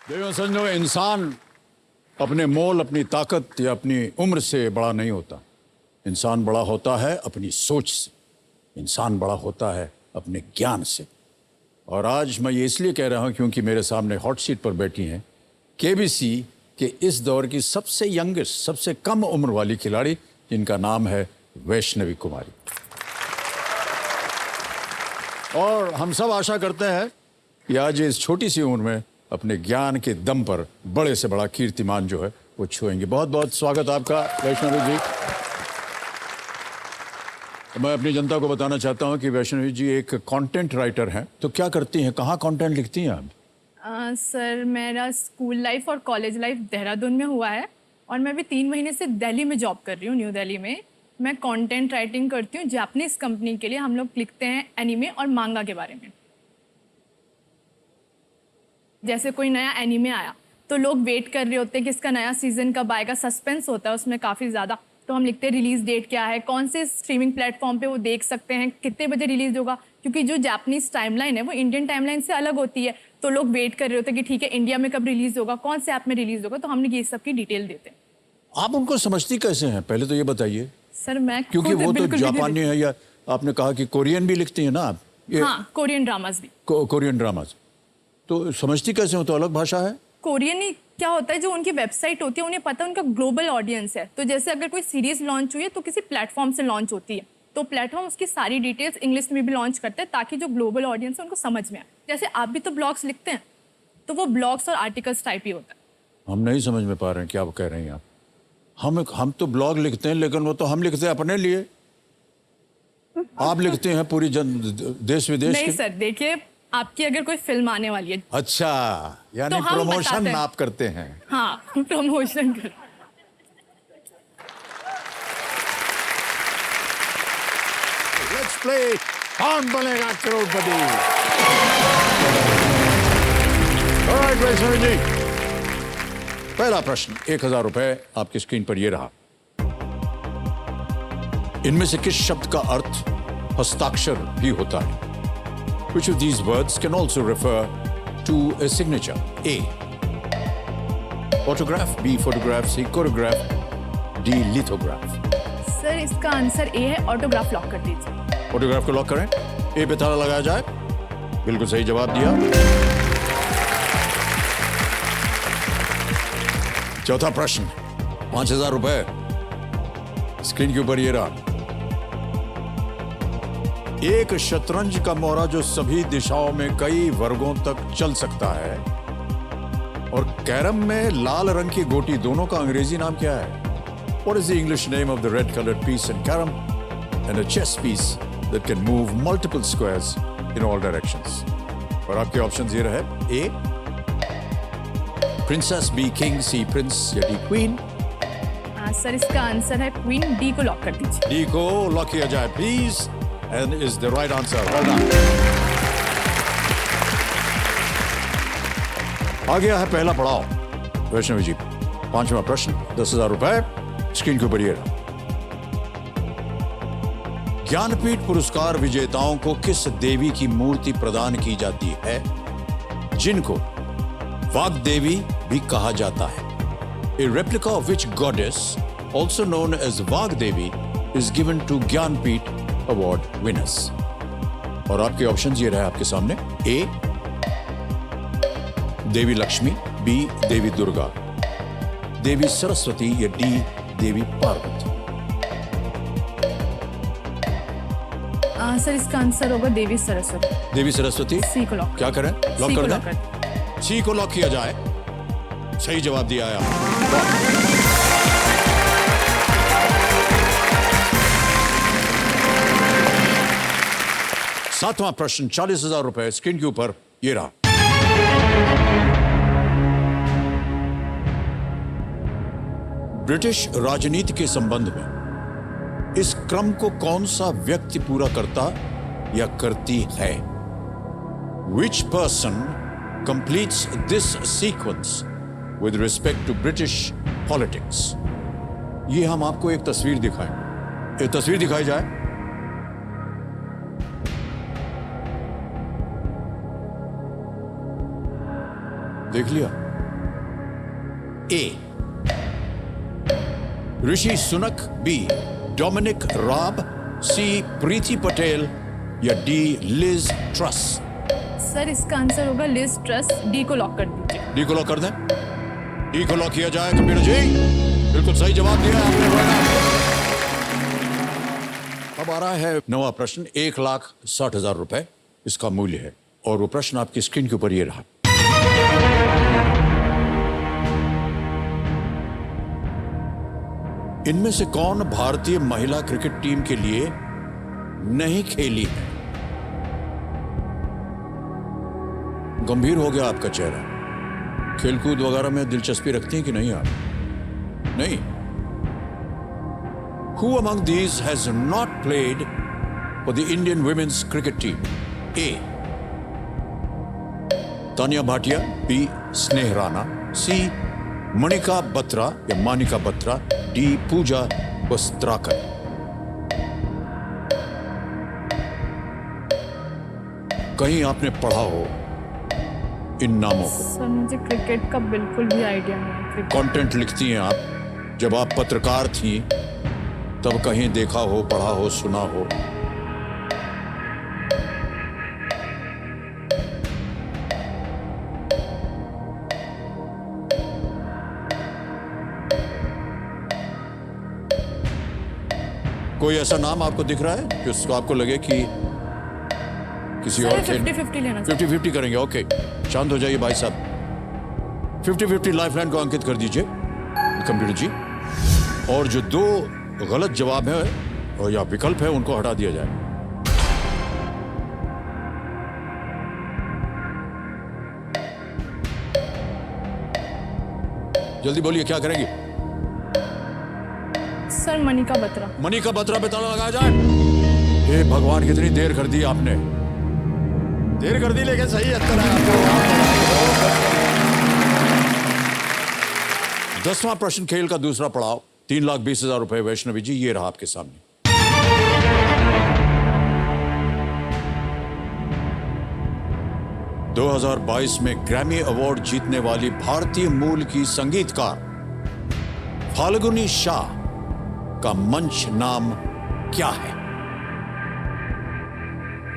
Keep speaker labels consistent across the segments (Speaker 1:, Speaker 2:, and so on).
Speaker 1: देखो समझो, इंसान अपने मोल, अपनी ताकत या अपनी उम्र से बड़ा नहीं होता। इंसान बड़ा होता है अपनी सोच से, इंसान बड़ा होता है अपने ज्ञान से। और आज मैं ये इसलिए कह रहा हूं क्योंकि मेरे सामने हॉट सीट पर बैठी हैं केबीसी के इस दौर की सबसे यंगेस्ट, सबसे कम उम्र वाली खिलाड़ी, जिनका नाम है वैष्णवी कुमारी। और हम सब आशा करते हैं कि आज इस छोटी सी उम्र में अपने ज्ञान के दम पर बड़े से बड़ा कीर्तिमान जो है वो छुएंगे। बहुत बहुत स्वागत आपका वैष्णवी जी। मैं अपनी जनता को बताना चाहता हूं कि वैष्णवी जी एक कंटेंट राइटर हैं। तो क्या करती हैं, कहाँ कंटेंट लिखती हैं आप?
Speaker 2: सर मेरा स्कूल लाइफ और कॉलेज लाइफ देहरादून में हुआ है और मैं अभी 3 महीने से दिल्ली में जॉब कर रही हूँ, न्यू दिल्ली में। मैं कंटेंट राइटिंग करती हूँ जापानीज कंपनी के लिए। हम लोग लिखते हैं एनीमे और मांगा के बारे में। जैसे कोई नया एनीमे आया तो लोग वेट कर रहे होते हैं कि इसका नया सीजन कब आएगा, सस्पेंस होता है उसमें काफ़ी ज़्यादा। तो हम लिखते हैं रिलीज डेट क्या है, कौन से स्ट्रीमिंग प्लेटफॉर्म पे वो देख सकते हैं, कितने बजे रिलीज होगा, क्योंकि जो जापानीज टाइमलाइन है वो इंडियन टाइमलाइन से अलग होती है। तो लोग वेट कर रहे होते हैं कि ठीक है इंडिया में कब रिलीज होगा, कौन से ऐप में रिलीज होगा। तो हमने ये सब की डिटेल देते हैं।
Speaker 1: आप उनको समझती कैसे हैं, पहले तो ये बताइए।
Speaker 2: सर मैं
Speaker 1: क्योंकि वो तो
Speaker 2: बिल्कुल भी नहीं
Speaker 1: जापानी है, या आपने कहा कि कोरियन भी लिखती हैं ना आप?
Speaker 2: लिखती। हाँ, कोरियन ड्रामाज भी।
Speaker 1: कोरियन ड्रामाज तो समझती कैसे हो? तो अलग भाषा है।
Speaker 2: कोरियन ही क्या होता है, जो उनकी वेबसाइट होती है उन्हें पता है उनका ग्लोबल ऑडियंस है। तो जैसे अगर कोई सीरीज लॉन्च हुई है तो किसी प्लेटफॉर्म से लॉन्च होती है, तो प्लेटफॉर्म उसकी सारी डिटेल्स इंग्लिश में भी लॉन्च करते हैं ताकि जो ग्लोबल ऑडियंस है उनको समझ में आए। जैसे आप भी तो ब्लॉग्स लिखते हैं, तो वो ब्लॉग्स और आर्टिकल्स टाइप ही होता है।
Speaker 1: हम नहीं समझ में पा रहे हैं क्या कह रही हैं आप। हम तो ब्लॉग लिखते हैं, लेकिन वो तो हम लिखते हैं अपने लिए। आप लिखते हैं पूरी देश विदेश
Speaker 2: नहीं
Speaker 1: के।
Speaker 2: सर देखिए, आपकी अगर कोई फिल्म आने वाली है।
Speaker 1: अच्छा, यानी
Speaker 2: तो हम
Speaker 1: प्रमोशन
Speaker 2: बताते हैं।
Speaker 1: आप करते हैं।
Speaker 2: हाँ, प्रमोशन कर।
Speaker 1: लेट्स प्ले कौन बनेगा करोड़पति। ऑलराइट वैष्णवी जी, पहला प्रश्न, 1000 रुपए आपकी स्क्रीन पर ये रहा। इनमें से किस शब्द का अर्थ हस्ताक्षर भी होता है? Which of these words can also refer to a signature? A. Autograph, B. Photograph, C. Choreograph, D. Lithograph.
Speaker 2: Sir इसका आंसर ए है, ऑटोग्राफ लॉक कर दीजिए।
Speaker 1: फोटोग्राफ को लॉक करें। ए पे ताला लगाया जाए। बिल्कुल सही जवाब दिया। चौथा प्रश्न, 5000 रुपए स्क्रीन के ऊपर ये रहा। एक शतरंज का मोहरा जो सभी दिशाओं में कई वर्गों तक चल सकता है, और कैरम में लाल रंग की गोटी, दोनों का अंग्रेजी नाम क्या है? What is the English name of the red colored piece in carom and a chess piece that can move multiple squares in all directions? और आपके ऑप्शंस ये रहे। A princess, B king, C Prince या D queen.
Speaker 2: Sir इसका answer है queen. D को lock कर दीजिए।
Speaker 1: D को लॉक किया जाए please, and is the right answer. Well done. आ गया है पहला पड़ाव वैष्णवी जी। 5वां प्रश्न, 10,000 रुपए स्क्रीन के ऊपर ये रहा। ज्ञानपीठ पुरस्कार विजेताओं को किस देवी की मूर्ति प्रदान की जाती है, जिनको वाग्देवी भी कहा जाता है? A replica of which goddess, also known as Vagdevi, is given to Jnanpith award winners. और आपके ऑप्शंस ये रहे आपके सामने। ए देवी लक्ष्मी, बी देवी दुर्गा, देवी सरस्वती या डी देवी पार्वती।
Speaker 2: सर इसका आंसर होगा देवी सरस्वती।
Speaker 1: देवी सरस्वती।
Speaker 2: सी को लॉक।
Speaker 1: क्या करें? लॉक कर दें। सी को लॉक किया जाए। सही जवाब दिया है आपने। 7वां प्रश्न, 40,000 रुपए स्क्रीन के ऊपर ये रहा। ब्रिटिश राजनीति के संबंध में इस क्रम को कौन सा व्यक्ति पूरा करता या करती है? Which person completes this sequence with respect to British politics? ये हम आपको एक तस्वीर दिखाएं। एक तस्वीर दिखाई जाए। देख लिया? ए ऋषि सुनक, बी डोमिनिक राब, सी प्रीति पटेल या डी लिज ट्रस?
Speaker 2: सर इसका आंसर होगा लिज ट्रस। डी को लॉक कर दीजिए।
Speaker 1: डी को लॉक कर दें? डी को लॉक किया जाए। कंप्यूटर जी बिल्कुल सही जवाब दिया आपने। अब आ रहा है नवा प्रश्न। 1,60,000 रुपए इसका मूल्य है और वो प्रश्न आपकी स्क्रीन के ऊपर ये रहा। इनमें से कौन भारतीय महिला क्रिकेट टीम के लिए नहीं खेली है? गंभीर हो गया आपका चेहरा। खेलकूद वगैरह में दिलचस्पी रखती हैं कि नहीं आप? नहीं। Who among these has not played for the Indian women's cricket team? A. Tania Bhatia, B. स्नेह राणा, C. मणिका बत्रा या मानिका बत्रा, D. पूजा वस्त्राकर। कहीं आपने पढ़ा हो इन नामों को?
Speaker 2: सर मुझे क्रिकेट का बिल्कुल भी आइडिया नहीं है।
Speaker 1: कंटेंट लिखती हैं आप। जब आप पत्रकार थी तब कहीं देखा हो, पढ़ा हो, सुना हो? कोई ऐसा नाम आपको दिख रहा है कि उसको आपको लगे कि किसी और खेल?
Speaker 2: 50-50 लेना।
Speaker 1: 50-50 करेंगे। ओके, शांत हो जाइए भाई साहब। 50-50 लाइफलाइन को अंकित कर दीजिए कंप्यूटर जी। और जो दो गलत जवाब है और या विकल्प है उनको हटा दिया जाए। जल्दी बोलिए क्या करेंगे?
Speaker 2: सर मणिका बत्रा।
Speaker 1: मणिका बत्रा पे ताला लगाया जाए। हे भगवान, कितनी देर कर दी आपने। देर कर दी लेकिन सही उत्तर है। 10वां प्रश्न खेल का दूसरा पड़ाव। 3,20,000 रुपए। वैष्णवी जी ये रहा आपके सामने। दो 2022 में ग्रैमी अवार्ड जीतने वाली भारतीय मूल की संगीतकार फाल्गुनी शाह का मंच नाम क्या है?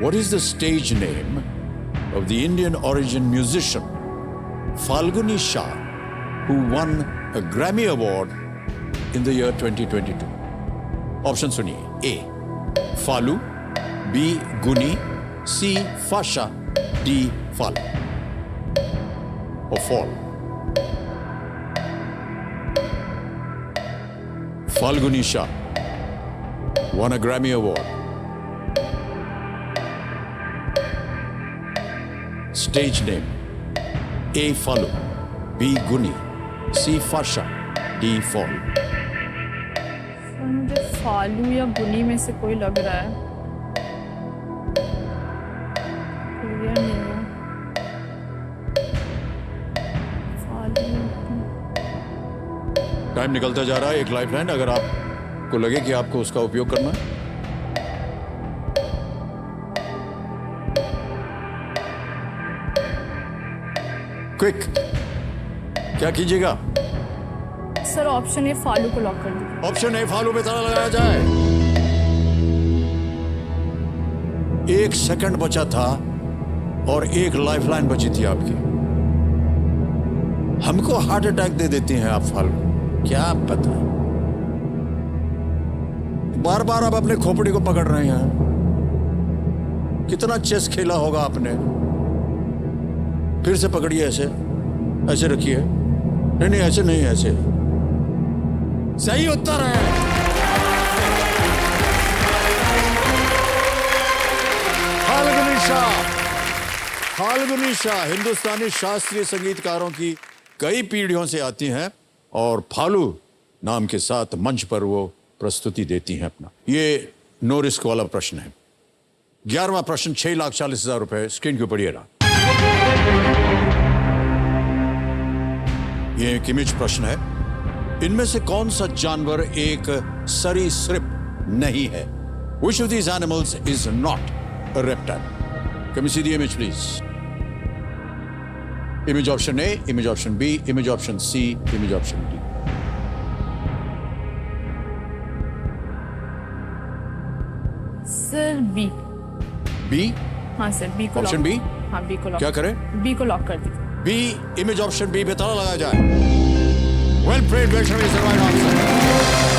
Speaker 1: What is the stage name of the Indian origin musician Falguni Shah who won a Grammy Award in the year 2022? Option सुनिए। A. फालू, B. गुनी, C. फाशा, D. फाल और fall. Falguni Shah won a Grammy Award. Stage name: A. Falu, B. Guni, C. Fasha, D. Fall.
Speaker 2: Sir मुझे फालू या गुनी में से कोई लग रहा है। क्लियर नहीं है। फालू।
Speaker 1: टाइम निकलता जा रहा है। एक लाइफलाइन अगर आपको लगे कि आपको उसका उपयोग करना है। क्विक, क्या कीजिएगा?
Speaker 2: सर ऑप्शन ए फालू को लॉक कर दीजिए।
Speaker 1: ऑप्शन ए फालू पे ताला लगाया जाए। 1 सेकंड बचा था और एक लाइफलाइन बची थी आपकी। हमको हार्ट अटैक दे देती हैं आप फालू, क्या पता। बार बार आप अपने खोपड़ी को पकड़ रहे हैं। कितना चेस खेला होगा आपने। फिर से पकड़िए, ऐसे ऐसे रखिए। नहीं नहीं ऐसे नहीं, ऐसे। सही उत्तर है। फाल्गुनी शाह। फाल्गुनी शाह हिंदुस्तानी शास्त्रीय संगीतकारों की कई पीढ़ियों से आती हैं और फालू नाम के साथ मंच पर वो प्रस्तुति देती हैं अपना। ये नो रिस्क वाला प्रश्न है। 11वां प्रश्न 6,40,000 रुपए स्क्रीन के ऊपर ये रहा। ये एक इमेज प्रश्न है। इनमें से कौन सा जानवर एक सरीसृप नहीं है? Which of these animals is not a reptile? Can we see the image, please? Image option A, image option B, image option C, image option D.
Speaker 2: Sir B.
Speaker 1: B?
Speaker 2: हाँ सर बी को
Speaker 1: option B?
Speaker 2: हाँ B को lock.
Speaker 1: क्या करें?
Speaker 2: B को lock कर दीजिए।
Speaker 1: B, image option B पे ताला लगाया जाए। Well played, well right answer.